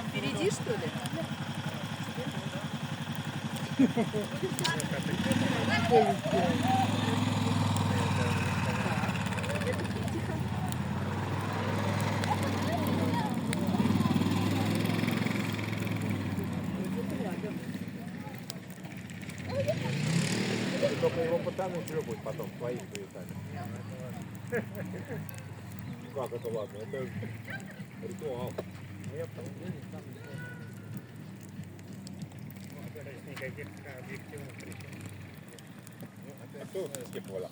Впереди, что ли? Только его пацаны шлепают потом, своих привязали. Ну как это ладно? Это ритуал. Никаких объективных причин. А кто скипывал?